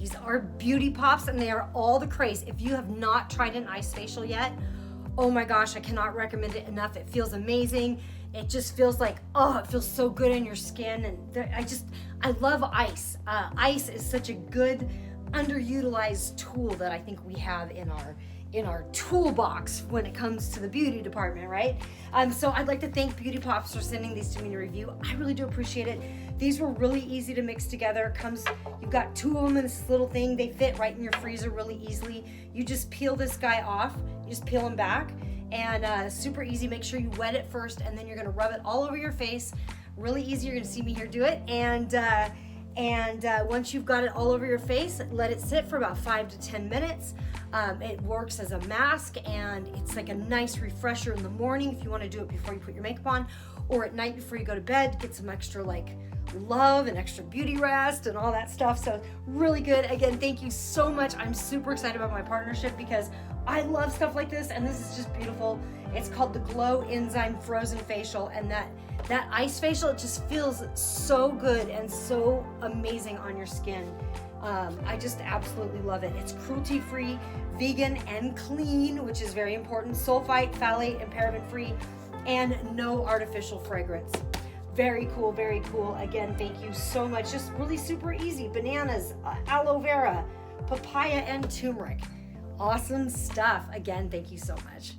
These are beauty pops and they are all the craze. If you have not tried an ice facial yet, oh my gosh, I cannot recommend it enough. It feels amazing. It just feels like, oh, it feels so good on your skin. And I love ice. Ice is such a good underutilized tool that I think we have in our toolbox when it comes to the beauty department, right? So I'd like to thank Beauty Pops for sending these to me to review. I really do appreciate it. These were really easy to mix together. You've got 2 of them in this little thing. They fit right in your freezer really easily. You just peel this guy off. You just peel him back, and super easy. Make sure you wet it first, and then you're gonna rub it all over your face. Really easy. You're gonna see me here do it, and once you've got it all over your face, let it sit for about 5 to 10 minutes. It works as a mask, and it's like a nice refresher in the morning if you want to do it before you put your makeup on, or at night before you go to bed. Get some extra love and extra beauty rest and all that stuff. So really good. Again, thank you so much. I'm super excited about my partnership because I love stuff like this, and this is just beautiful. It's called the Glow Enzyme Frozen Facial, and that ice facial, it just feels so good and so amazing on your skin. I just absolutely love it. It's cruelty-free, vegan, and clean, which is very important. Sulfite, phthalate, and paraben-free, and no artificial fragrance. Very cool, very cool. Again, thank you so much. Just really super easy. Bananas, aloe vera, papaya, and turmeric. Awesome stuff. Again, thank you so much.